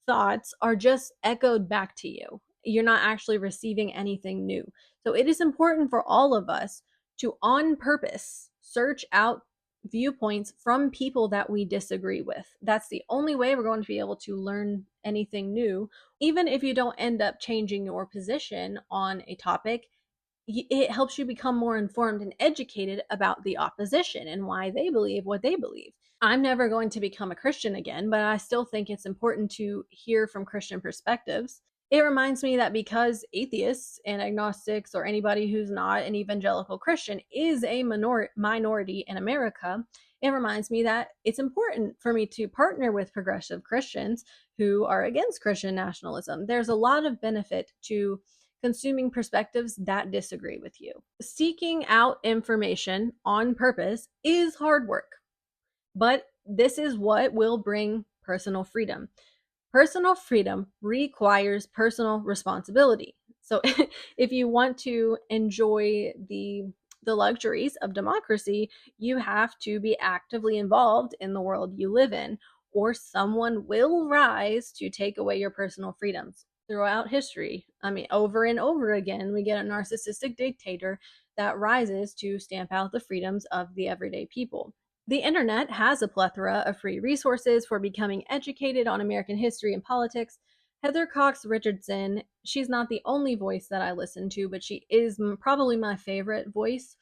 thoughts are just echoed back to you. You're not actually receiving anything new. So it is important for all of us to, on purpose, search out viewpoints from people that we disagree with. That's the only way we're going to be able to learn anything new. Even if you don't end up changing your position on a topic, it helps you become more informed and educated about the opposition and why they believe what they believe. I'm never going to become a Christian again, but I still think it's important to hear from Christian perspectives. It reminds me that because atheists and agnostics, or anybody who's not an evangelical Christian, is a minority in America, it reminds me that it's important for me to partner with progressive Christians who are against Christian nationalism. There's a lot of benefit to consuming perspectives that disagree with you. Seeking out information on purpose is hard work, but this is what will bring personal freedom. Personal freedom requires personal responsibility. So if you want to enjoy the luxuries of democracy, you have to be actively involved in the world you live in, or someone will rise to take away your personal freedoms. Throughout history, I mean, over and over again, we get a narcissistic dictator that rises to stamp out the freedoms of the everyday people. The internet has a plethora of free resources for becoming educated on American history and politics. Heather Cox Richardson, she's not the only voice that I listen to, but she is probably my favorite voice.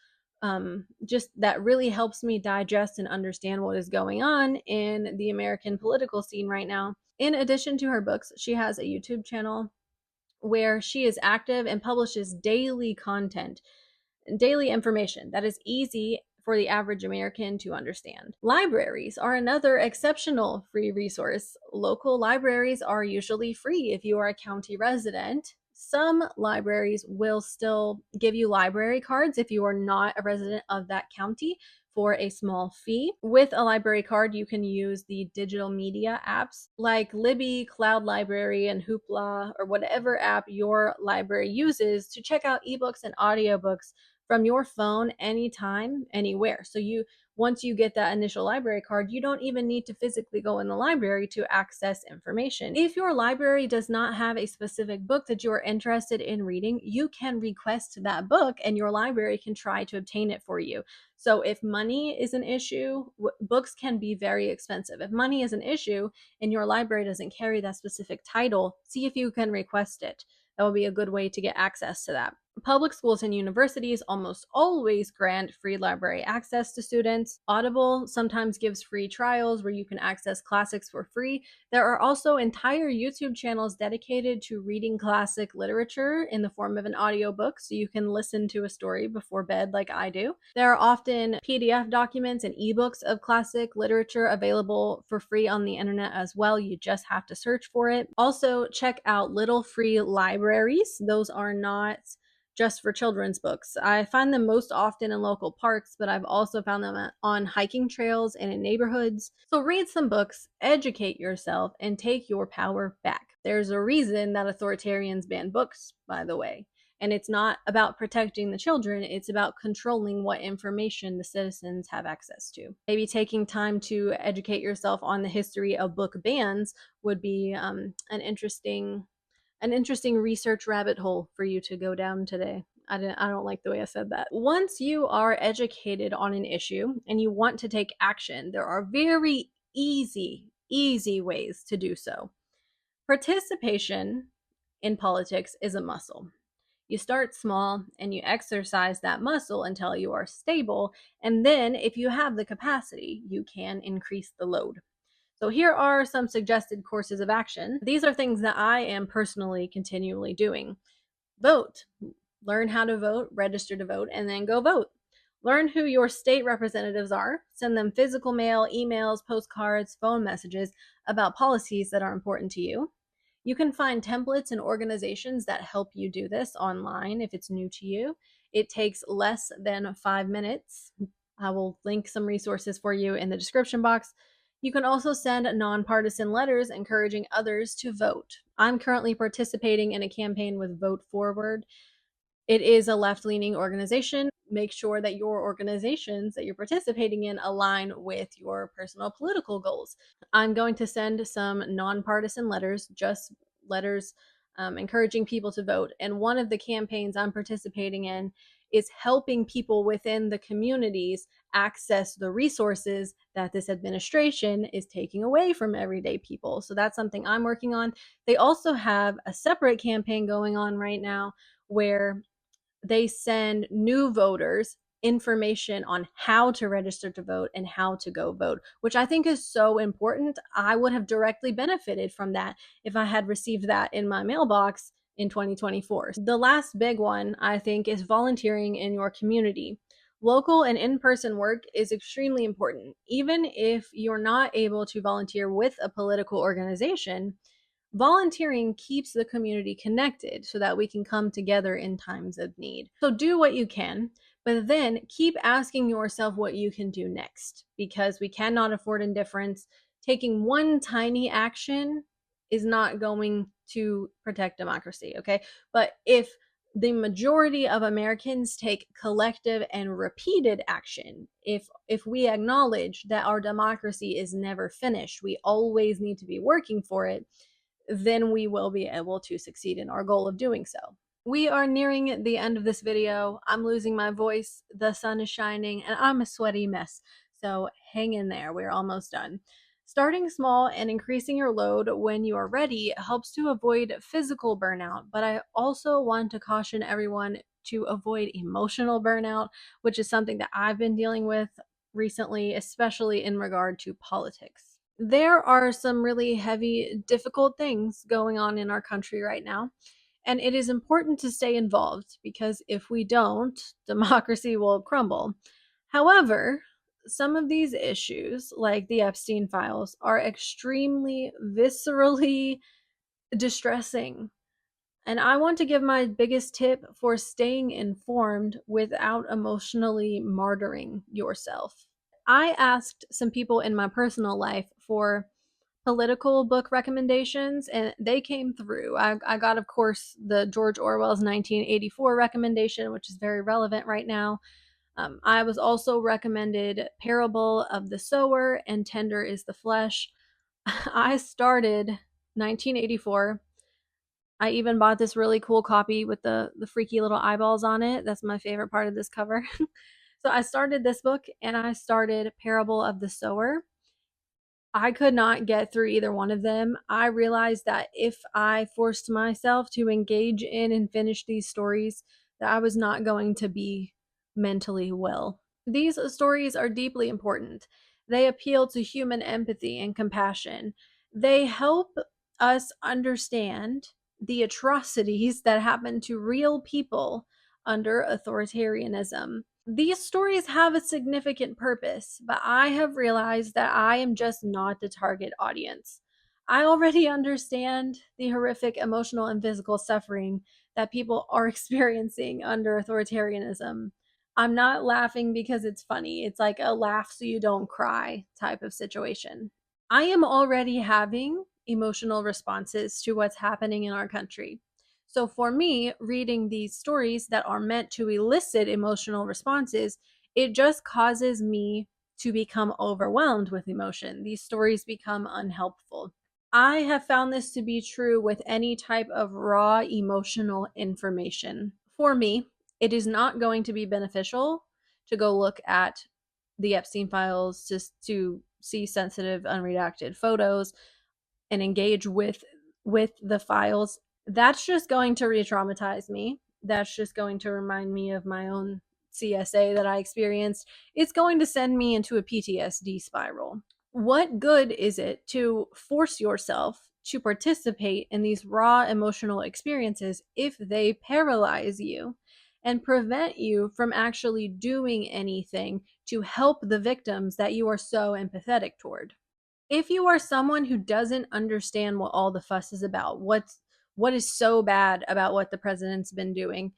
Just that really helps me digest and understand what is going on in the American political scene right now. In addition to her books, she has a YouTube channel where she is active and publishes daily content, daily information that is easy for the average American to understand. Libraries are another exceptional free resource. Local libraries are usually free if you are a county resident. Some libraries will still give you library cards if you are not a resident of that county for a small fee. With a library card, you can use the digital media apps like Libby, Cloud Library, and Hoopla, or whatever app your library uses to check out ebooks and audiobooks from your phone anytime, anywhere. So once you get that initial library card, you don't even need to physically go in the library to access information. If your library does not have a specific book that you are interested in reading, you can request that book and your library can try to obtain it for you. So if money is an issue, books can be very expensive. If money is an issue and your library doesn't carry that specific title, see if you can request it. That would be a good way to get access to that. Public schools and universities almost always grant free library access to students. Audible sometimes gives free trials where you can access classics for free. There are also entire YouTube channels dedicated to reading classic literature in the form of an audiobook, so you can listen to a story before bed like I do. There are often PDF documents and ebooks of classic literature available for free on the internet as well. You just have to search for it. Also, check out Little Free Libraries. Those are not just for children's books. I find them most often in local parks, but I've also found them on hiking trails and in neighborhoods. So read some books, educate yourself, and take your power back. There's a reason that authoritarians ban books, by the way. And it's not about protecting the children, it's about controlling what information the citizens have access to. Maybe taking time to educate yourself on the history of book bans would be an interesting research rabbit hole for you to go down today. I don't like the way I said that. Once you are educated on an issue and you want to take action, there are very easy ways to do so. Participation in politics is a muscle. You start small and you exercise that muscle until you are stable, and then if you have the capacity, you can increase the load. So here are some suggested courses of action. These are things that I am personally continually doing. Vote. Learn how to vote, register to vote, and then go vote. Learn who your state representatives are. Send them physical mail, emails, postcards, phone messages about policies that are important to you. You can find templates and organizations that help you do this online if it's new to you. It takes less than 5 minutes. I will link some resources for you in the description box. You can also send nonpartisan letters encouraging others to vote. I'm currently participating in a campaign with Vote Forward. It is a left-leaning organization. Make sure that your organizations that you're participating in align with your personal political goals. I'm going to send some nonpartisan letters, just letters encouraging people to vote. And one of the campaigns I'm participating in is helping people within the communities access the resources that this administration is taking away from everyday people. So that's something I'm working on. They also have a separate campaign going on right now where they send new voters information on how to register to vote and how to go vote, which I think is so important. I would have directly benefited from that if I had received that in my mailbox in 2024. The last big one, I think, is volunteering in your community. Local and in-person work is extremely important. Even if you're not able to volunteer with a political organization, volunteering keeps the community connected so that we can come together in times of need. So do what you can, but then keep asking yourself what you can do next, because we cannot afford indifference. Taking one tiny action is not going to protect democracy, okay? But if the majority of Americans take collective and repeated action, if we acknowledge that our democracy is never finished, we always need to be working for it, then we will be able to succeed in our goal of doing so. We are nearing the end of this video. I'm losing my voice, the sun is shining, and I'm a sweaty mess. So hang in there, we're almost done. Starting small and increasing your load when you are ready helps to avoid physical burnout, but I also want to caution everyone to avoid emotional burnout, which is something that I've been dealing with recently, especially in regard to politics. There are some really heavy, difficult things going on in our country right now. And it is important to stay involved, because if we don't, democracy will crumble. However, some of these issues, like the Epstein files, are extremely viscerally distressing. And I want to give my biggest tip for staying informed without emotionally martyring yourself. I asked some people in my personal life for political book recommendations, and they came through. I got, of course, the George Orwell's 1984 recommendation, which is very relevant right now. I was also recommended Parable of the Sower and Tender is the Flesh. I started 1984. I even bought this really cool copy with the freaky little eyeballs on it. That's my favorite part of this cover. So I started this book and I started Parable of the Sower. I could not get through either one of them. I realized that if I forced myself to engage in and finish these stories, that I was not going to be mentally well. These stories are deeply important. They appeal to human empathy and compassion. They help us understand the atrocities that happen to real people under authoritarianism. These stories have a significant purpose, but I have realized that I am just not the target audience. I already understand the horrific emotional and physical suffering that people are experiencing under authoritarianism. I'm not laughing because it's funny. It's like a laugh so you don't cry type of situation. I am already having emotional responses to what's happening in our country. So for me, reading these stories that are meant to elicit emotional responses, it just causes me to become overwhelmed with emotion. These stories become unhelpful. I have found this to be true with any type of raw emotional information. For me, it is not going to be beneficial to go look at the Epstein files just to see sensitive, unredacted photos and engage with the files. That's just going to re-traumatize me. That's just going to remind me of my own CSA that I experienced. It's going to send me into a PTSD spiral. What good is it to force yourself to participate in these raw emotional experiences if they paralyze you and prevent you from actually doing anything to help the victims that you are so empathetic toward? If you are someone who doesn't understand what all the fuss is about, what is so bad about what the president's been doing,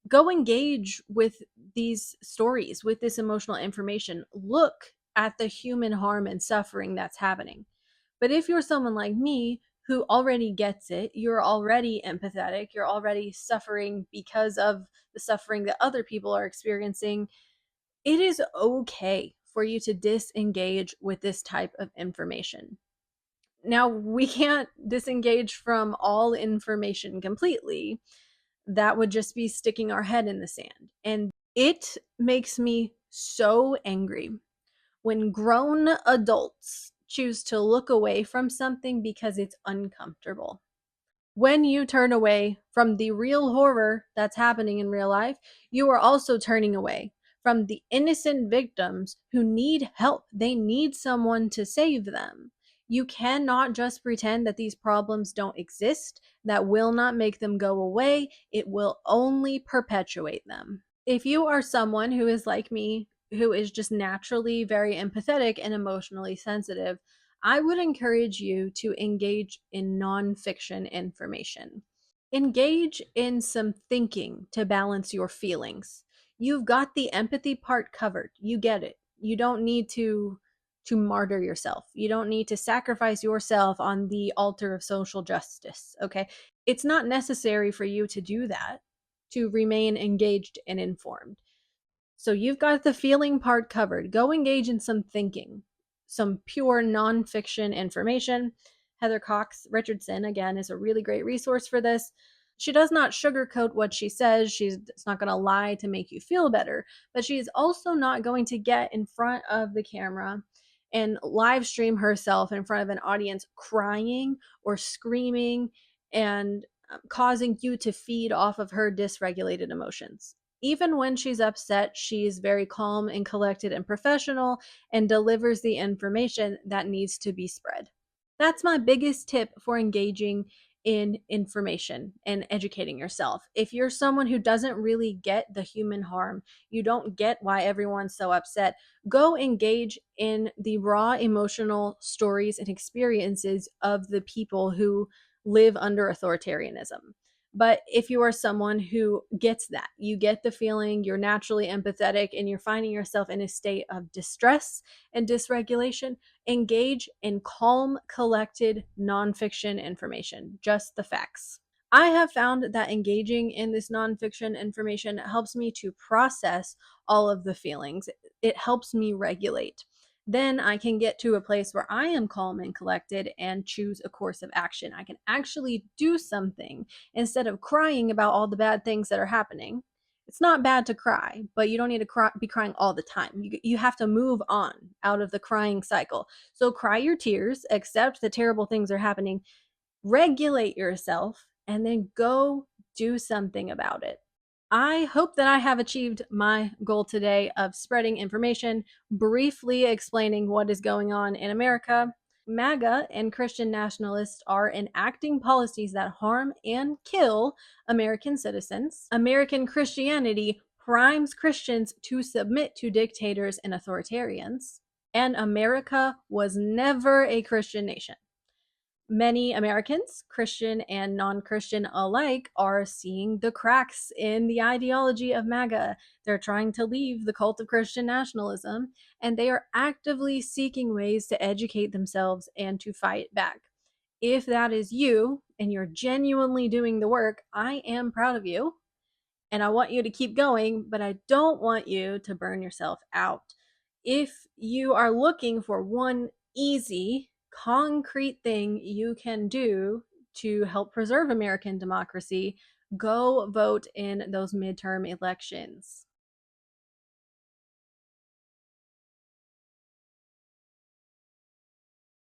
go engage with these stories, with this emotional information. Look at the human harm and suffering that's happening. But if you're someone like me who already gets it, you're already empathetic, you're already suffering because of the suffering that other people are experiencing, it is okay for you to disengage with this type of information. Now, we can't disengage from all information completely. That would just be sticking our head in the sand. And it makes me so angry when grown adults choose to look away from something because it's uncomfortable. When you turn away from the real horror that's happening in real life, you are also turning away from the innocent victims who need help. They need someone to save them. You cannot just pretend that these problems don't exist. That will not make them go away. It will only perpetuate them. If you are someone who is like me, who is just naturally very empathetic and emotionally sensitive, I would encourage you to engage in nonfiction information. Engage in some thinking to balance your feelings. You've got the empathy part covered. You get it. You don't need to martyr yourself. You don't need to sacrifice yourself on the altar of social justice, okay? It's not necessary for you to do that to remain engaged and informed. So you've got the feeling part covered. Go engage in some thinking, some pure nonfiction information. Heather Cox Richardson, again, is a really great resource for this. She does not sugarcoat what she says. She's not going to lie to make you feel better, but she's also not going to get in front of the camera and live stream herself in front of an audience crying or screaming and causing you to feed off of her dysregulated emotions. Even when she's upset, she's very calm and collected and professional and delivers the information that needs to be spread. That's my biggest tip for engaging in information and educating yourself. If you're someone who doesn't really get the human harm, you don't get why everyone's so upset, go engage in the raw emotional stories and experiences of the people who live under authoritarianism. But if you are someone who gets that, you get the feeling, you're naturally empathetic, and you're finding yourself in a state of distress and dysregulation, engage in calm, collected nonfiction information, just the facts. I have found that engaging in this nonfiction information helps me to process all of the feelings. It helps me regulate. Then I can get to a place where I am calm and collected and choose a course of action. I can actually do something instead of crying about all the bad things that are happening. It's not bad to cry, but you don't need to be crying all the time. You have to move on out of the crying cycle. So cry your tears, accept the terrible things are happening, regulate yourself, and then go do something about it. I hope that I have achieved my goal today of spreading information, briefly explaining what is going on in America. MAGA and Christian nationalists are enacting policies that harm and kill American citizens. American Christianity primes Christians to submit to dictators and authoritarians. And America was never a Christian nation. Many Americans, Christian and non Christian alike, are seeing the cracks in the ideology of MAGA. They're trying to leave the cult of Christian nationalism, and they are actively seeking ways to educate themselves and to fight back. If that is you and you're genuinely doing the work, I am proud of you and I want you to keep going, but I don't want you to burn yourself out. If you are looking for one easy, concrete thing you can do to help preserve American democracy, go vote in those midterm elections.